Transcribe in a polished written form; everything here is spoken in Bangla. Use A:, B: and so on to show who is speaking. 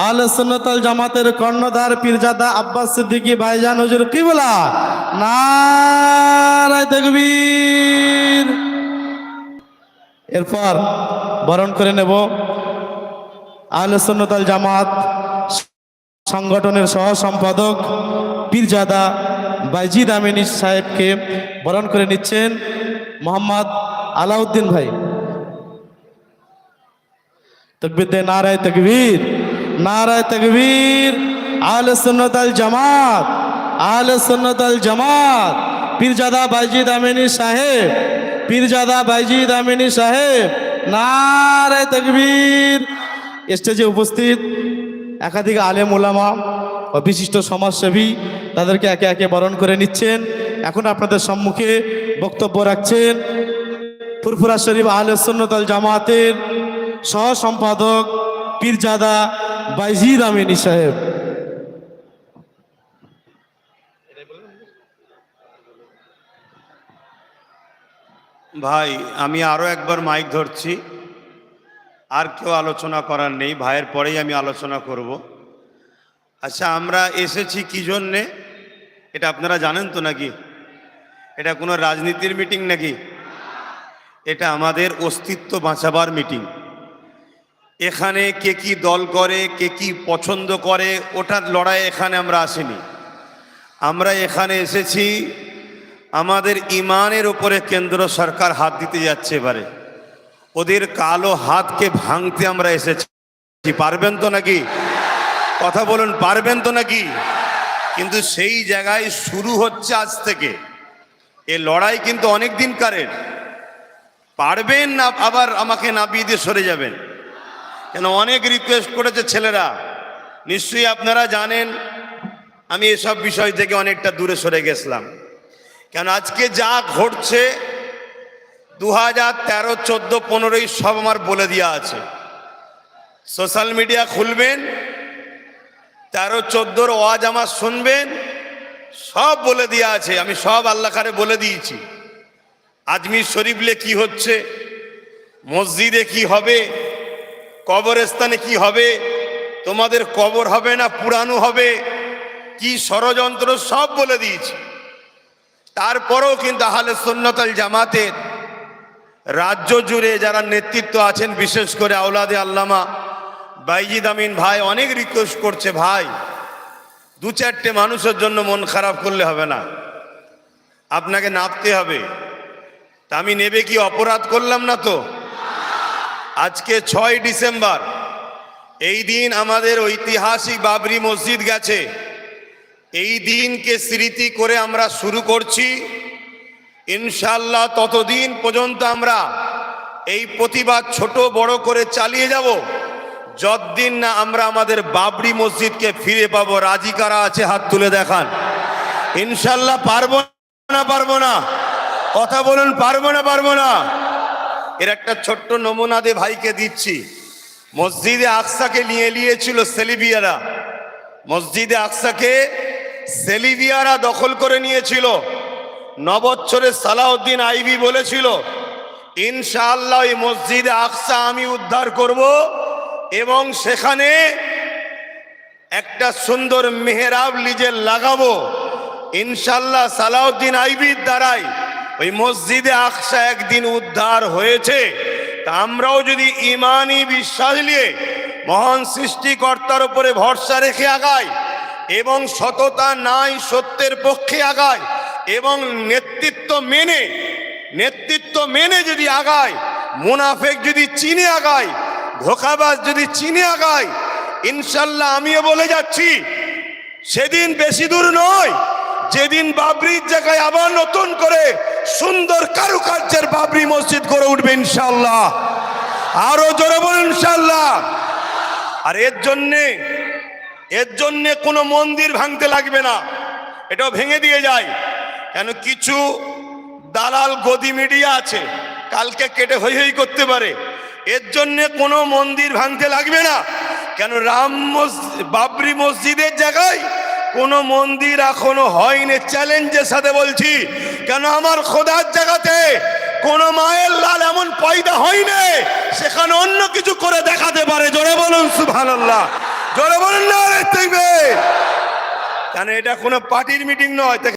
A: আহলে সুন্নাত ওয়াল জামাতের কর্ণধার পীরজাদা আব্বাস সিদ্দিকী ভাইজান হুজুর কিবলা, নারায়ে তাকবীর। এরপর বরণ করে নেব আহলে সুন্নাত ওয়াল জামাত সংগঠনের সহ সম্পাদক পীরজাদা বাইজিদ আমিনী সাহেবকে বরণ করে নিচ্ছেন মোহাম্মদ আলাউদ্দিন ভাই। তাকবীর দে, নারায়ে তাকবীর, নারায়ে তাকবীর। আহলে সুন্নাত ওয়াল জামাত, আহলে সুন্নাত ওয়াল জামাত পীরজাদা বাইজিদ আমিনী সাহেব, পীরজাদা বাইজিদ আমিনী সাহেব, নারায়ে তাকবীর। স্টেজে উপস্থিত একাধিক আলেম ওলামা ও বিশিষ্ট সমাজসেবী তাদেরকে একে একে বরণ করে নিচ্ছেন। এখন আপনাদের সম্মুখে বক্তব্য রাখছেন ফুরফুরা শরীফ আহলে সুন্নাত ওয়াল জামাতের সহ সম্পাদক পীরজাদা বাইজিদ আমিনী সাহেব।
B: ভাই, আমি আরো একবার মাইক ধরছি, আর কেউ আলোচনা করার নেই, ভাইয়ের পরেই আমি আলোচনা করব। আচ্ছা, আমরা এসেছি কি জন্যে এটা আপনারা জানেন তো নাকি? এটা কোনো রাজনীতির মিটিং নাকি? এটা আমাদের অস্তিত্ব বাঁচাবার মিটিং। এখানে কে কি দল করে, কে কি পছন্দ করে, ওটার লড়াই এখানে আমরা আসিনি। আমরা এখানে এসেছি আমাদের ইমানের উপরে কেন্দ্র সরকার হাত দিতে যাচ্ছে এবারে, ওদের কালো হাতকে ভাঙতে আমরা এসেছি। পারবেন তো নাকি? কথা বলুন, পারবেন তো নাকি? কিন্তু সেই জায়গায় শুরু হচ্ছে আজ থেকে। এ লড়াই কিন্তু অনেক দিন কারের। পারবেন না আবার আমাকে নাবিয়ে দিয়ে সরে যাবেন, কেন অনেক রিকোয়েস্ট করেছে ছেলেরা। নিশ্চয়ই আপনারা জানেন আমি এসব বিষয় থেকে অনেকটা দূরে সরে গেছিলাম, কেন আজকে যা ঘটছে 2013, 14, 15 সব আমার বলে দেওয়া আছে। সোশ্যাল মিডিয়া খুলবেন, 13, 14 ওয়াজ আমার শুনবেন, সব বলে দেওয়া আছে। আমি সব আল্লাহ কারে বলে দিয়েছি। আজমির শরীফলে কি হচ্ছে, মসজিদে কি হবে, কবরস্থানে কি হবে, তোমাদের কবর হবে না পুরানো হবে, কি ষড়যন্ত্র সব বলে দিয়েছি। তারপরেও কিন্তু আহলে সুন্নাত ওয়াল জামাতের রাজ্য জুড়ে যারা নেতৃত্ব আছেন, বিশেষ করে আওলাদে আল্লামা বাইজিদ আমিন ভাই অনেক রিকোয়েস্ট করছে, ভাই 2-4টে মানুষের জন্য মন খারাপ করলে হবে না, আপনাকে নাপতে হবে। তা আমি নেবে কি অপরাধ করলাম না তো? আজকে 6 ডিসেম্বর, এই দিন আমাদের ঐতিহাসিক বাবরি মসজিদ গেছে। এই দিনকে স্মৃতি করে আমরা শুরু করছি। ইনশাআল্লাহ ততদিন পর্যন্ত আমরা এই প্রতিবাদ ছোট বড় করে চালিয়ে যাব যতদিন না আমরা আমাদের বাবরি মসজিদকে ফিরে পাবো। রাজি কারা আছে হাত তুলে দেখান। ইনশাআল্লাহ পারবো না? পারবো না? কথা বলুন, পারবো না? পারবো না? এর একটা ছোট্ট নমুনা দিয়ে ভাইকে দিচ্ছি। মসজিদে আকসাকে নিয়ে নিয়েছিল সেলিবিয়ারা, মসজিদে আকসাকে সেলিবিয়ারা দখল করে নিয়েছিল। 9 বছরের সালাউদ্দিন আইবি বলেছিল, ইনশাআল্লাহ এই মসজিদে আকসা আমি উদ্ধার করব এবং সেখানে একটা সুন্দর মেহরাব লিজে লাগাবো। ইনশাআল্লাহ সালাউদ্দিন আইবির দ্বারাই ওই মসজিদে আকসা একদিন উদ্ধার হয়েছে। তা আমরাও যদি ইমানি বিশ্বাস নিয়ে মহান সৃষ্টিকর্তার উপরে ভরসা রেখে আগাই এবং সততা নাই সত্যের পক্ষে আগায় এবং নেতৃত্ব মেনে যদি আগায়, মুনাফেক যদি চিনে আগায়, ধোঁকাবাজ যদি চিনে আগায়, ইনশাল্লাহ আমিও বলে যাচ্ছি সেদিন বেশি দূর নয় যেদিন বাবরির জায়গায় আবার নতুন করে সুন্দর কারুকার্যের বাবরি মসজিদ গড়ে উঠবে ইনশাল্লাহ। আরো জোরে বলুন ইনশাল্লাহ। আর এর জন্যে কোনো মন্দির ভাঙতে লাগবে না, এটাও ভেঙে দিয়ে যায়। কেন কিছু দালাল গদি মিডিয়া আছে, কালকে কেটে হই হই করতে পারে। এর জন্যে কোনো মন্দির ভাঙতে লাগবে না। কেন বাবরি মসজিদের জায়গায় কোনো মন্দির এখনো হয়নি, চ্যালেঞ্জের সাথে বলছি। কেন আমার খোদার জায়গাতে কোন মায়ের লাল এমন পয়দা হয়নি সেখানে অন্য কিছু করে দেখাতে পারে। জোরে বলুন সুবহানাল্লাহ। জোরে বলুন নারায়ে তাকবীর। কেন এটা কোনো পার্টির মিটিং নয়।